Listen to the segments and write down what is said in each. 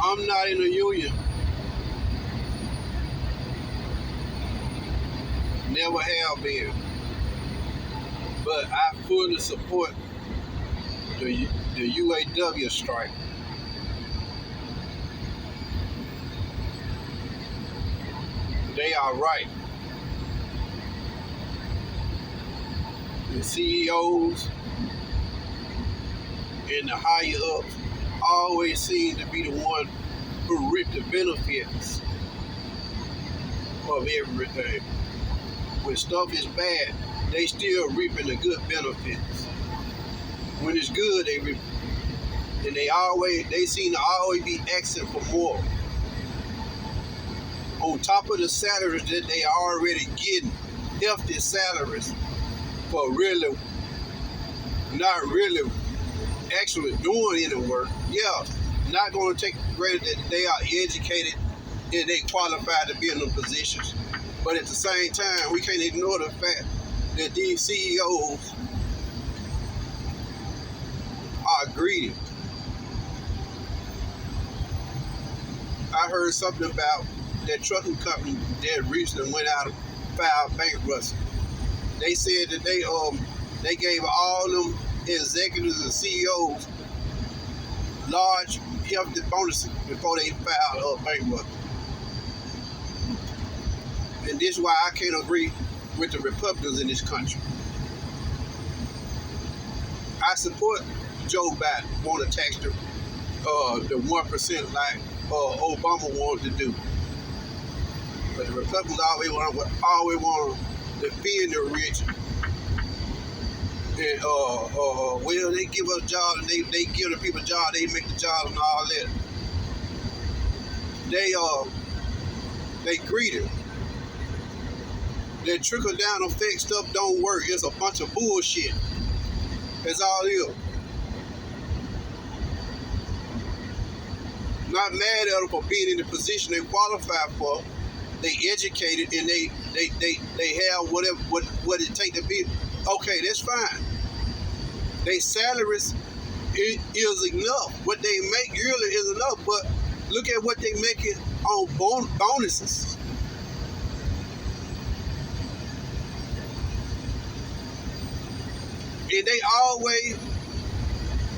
I'm not in a union. Never have been. But I fully support the UAW strike. They are right. The CEOs and the higher ups always seem to be the one who reap the benefits of everything. When stuff is bad, they still reaping the good benefits. When it's good, they reap, and they seem to always be asking for more. On top of the salaries that they are already getting, hefty salaries for really not really actually doing any work. Yeah, not going to take credit that they are educated and they qualified to be in the positions. But at the same time, we can't ignore the fact that these CEOs are greedy. I heard something about that trucking company that recently went out and filed bankruptcy. They said that they gave all them executives and CEOs large hefty bonuses before they filed bankruptcy. And this is why I can't agree with the Republicans in this country. I support Joe Biden want to tax the 1% like Obama wanted to do. But the Republicans always want to defend the rich. And well, they give us jobs and they give the people jobs, they make the jobs and all that. They greedy. That trickle down effect stuff don't work. It's a bunch of bullshit. That's all it is. Not mad at them for being in the position they qualify for. They educated and they have whatever what it take to be. Okay, that's fine. Their salaries is enough. What they make yearly is enough. But look at what they making on bonuses. And they always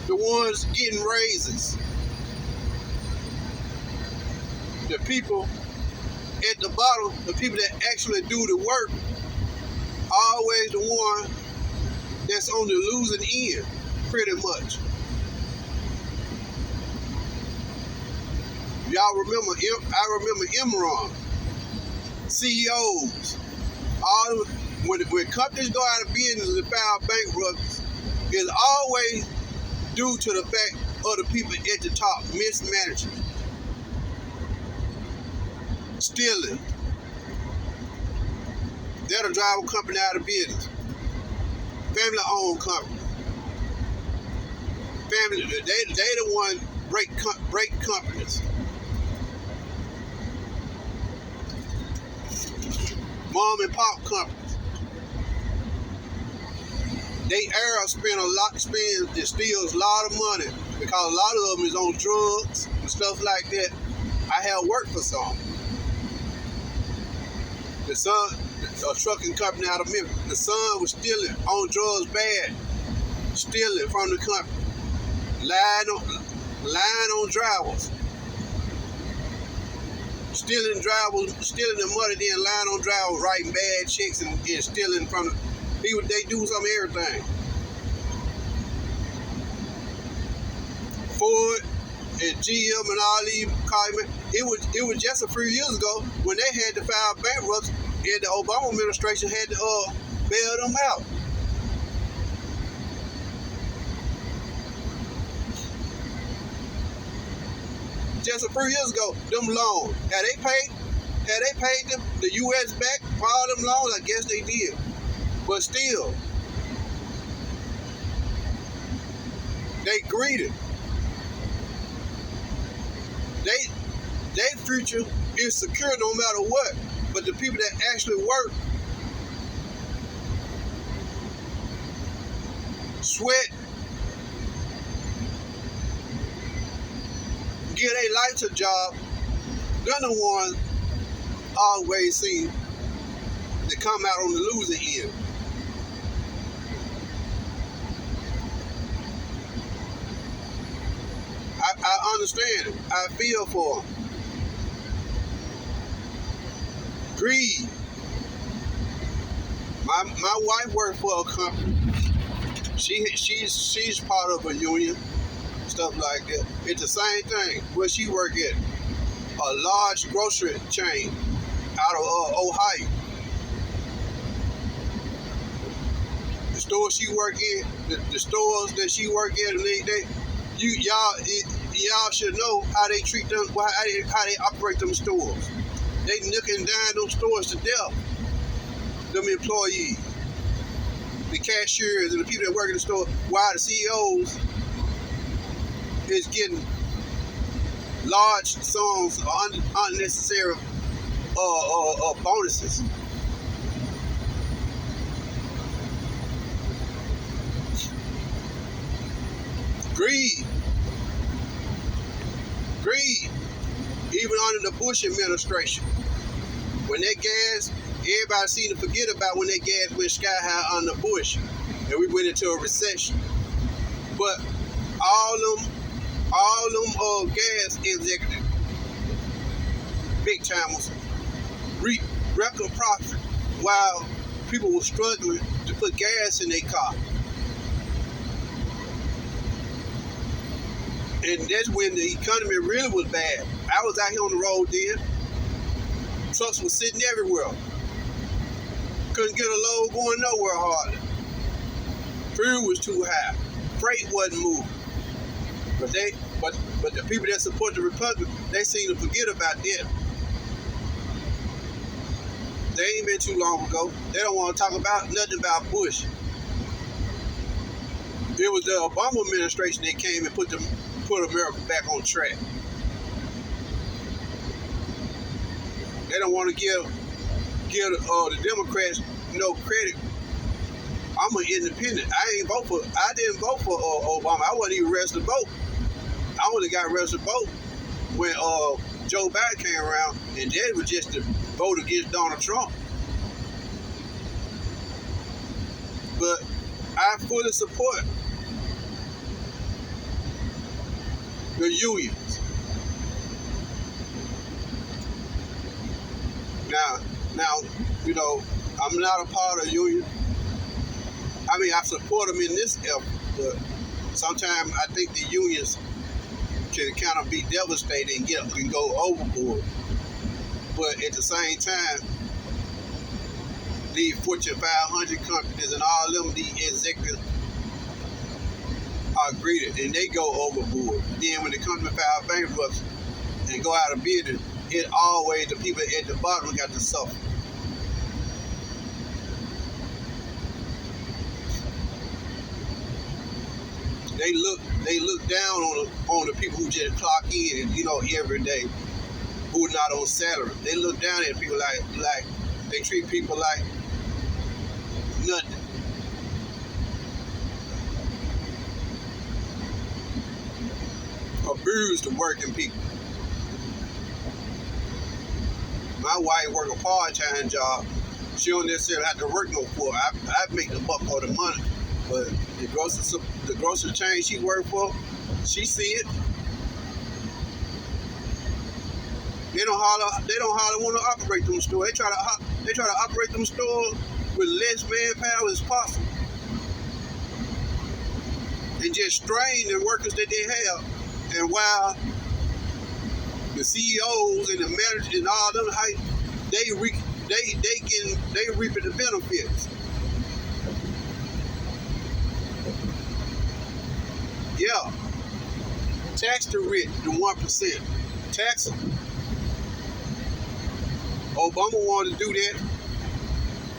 the ones getting raises. The people at the bottom, the people that actually do the work, always the one that's on the losing end, pretty much. Y'all remember? I remember Enron, CEOs, all when companies go out of business and file bankruptcy, it's always due to the fact of the people at the top mismanaging, stealing. That'll drive a company out of business. Family-owned company. Family, they the one break companies. Mom and pop companies. They steals a lot of money because a lot of them is on drugs and stuff like that. I have worked for some. The son, a trucking company out of Memphis, the son was stealing on drugs bad, stealing from the company, lying on drivers, stealing the money, then lying on drivers, writing bad checks and stealing from the people. They do some everything. Ford and GM and all these cars, it was just a few years ago when they had to file bankruptcy and the Obama administration had to bail them out. Just a few years ago, them loans, had they paid them the U.S. back for all them loans? I guess they did. But still, they greedy. Their future is secure no matter what. But the people that actually work, sweat, get a life to job, they're the ones always seem to come out on the losing end. I understand it. I feel for them. Greed. My wife worked for a company. She's part of a union, stuff like that. It's the same thing. Where she work at a large grocery chain out of Ohio. The store she work in, the stores that she work at, y'all should know how they treat them, how they operate them stores. They nicking down them stores to death. Them employees, the cashiers, and the people that work in the store, while the CEOs is getting large sums of unnecessary bonuses. Greed. Even under the Bush administration, when that gas, everybody seemed to forget about when that gas went sky high under Bush, and we went into a recession. But all them gas executives, big timers, reap record profit while people were struggling to put gas in their car. And that's when the economy really was bad. I was out here on the road then. Trucks were sitting everywhere. Couldn't get a load going nowhere hardly. Fuel was too high. Freight wasn't moving. But the people that support the Republic, they seem to forget about that. They ain't been too long ago. They don't want to talk about nothing about Bush. It was the Obama administration that came and put America back on track. They don't want to give the Democrats no credit. I'm an independent. I didn't vote for Obama. I wasn't even registered to vote. I only got registered to vote when Joe Biden came around, and that was just to vote against Donald Trump. But I fully support the unions. Now, you know, I'm not a part of the union. I mean, I support them in this effort, but sometimes I think the unions can kind of be devastated and can go overboard. But at the same time, these Fortune 500 companies and all them, the executives are greedy and they go overboard. Then when the company file bankruptcy and go out of business, it always the people at the bottom got to suffer. They look down on the people who just clock in, you know, every day, who are not on salary. They look down at people like they treat people like nothing. Abuse the working people. My wife work a part-time job. She don't necessarily have to work no for. I make the buck or the money. But the grocery chain she work for, she see it. They don't hardly want to operate them stores. They try to operate them stores with less manpower as possible, and just strain the workers that they have. And while the CEOs and the managers and all them, they reaping the benefits. Yeah, tax the rich, the 1%. Tax them. Obama wanted to do that,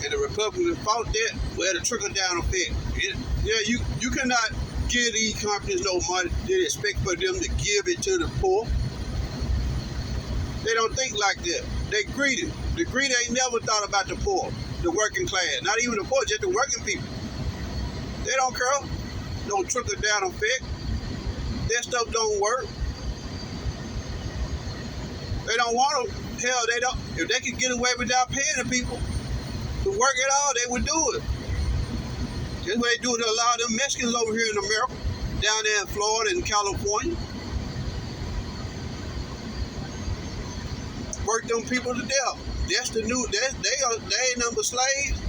and the Republicans fought that. Well, the trickle-down effect. You cannot give these companies no money and expect for them to give it to the poor. They don't think like that. They greedy. The greedy ain't never thought about the poor, the working class. Not even the poor, just the working people. They don't care. No trickle-down effect. That stuff don't work. They don't want to. Hell, they don't. If they could get away without paying the people to work at all, they would do it. That's what they do to a lot of them Mexicans over here in America, down there in Florida and California. Work them people to death. That's the new. They ain't nothing but slaves.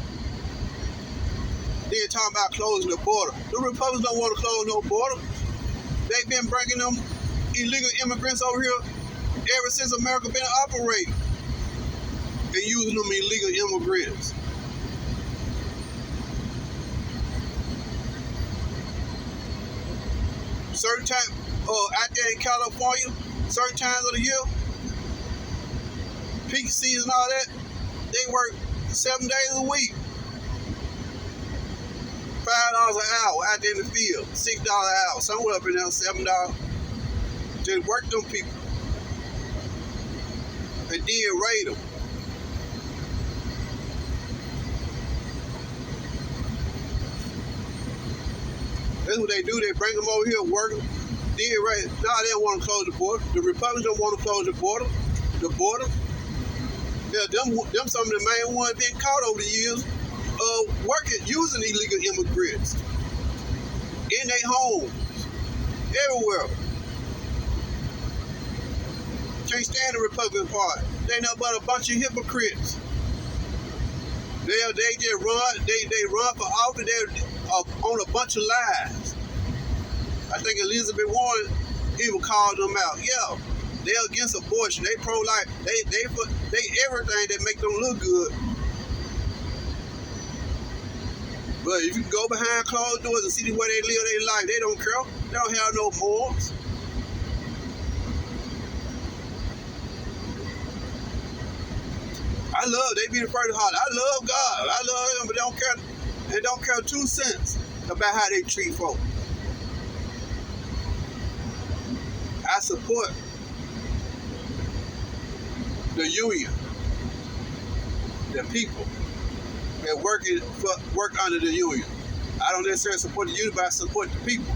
They're talking about closing the border. The Republicans don't want to close no border. They've been bringing them illegal immigrants over here ever since America been operating and using them illegal immigrants. Certain time, out there in California, certain times of the year, peak season, all that, they work 7 days a week. $5 an hour out there in the field, $6 an hour, somewhere up in there, $7. Just work them people. And then raid them. That's what they do. They bring them over here, work them. Then raid them. Now they don't want to close the border. The Republicans don't want to close the border. Yeah, them some of the main ones being caught over the years working, using illegal immigrants in their homes, everywhere. Can't stand the Republican Party. They nothing but a bunch of hypocrites. They just run. They run for office. They're on a bunch of lies. I think Elizabeth Warren even called them out. Yeah, they're against abortion. They pro-life. They everything that make them look good. But if you go behind closed doors and see the way they live their life, they don't care. They don't have no morals. They be the first to holler. I love God. I love him, but they don't care 2 cents about how they treat folks. I support the union, the people that work under the union. I don't necessarily support the union, but I support the people.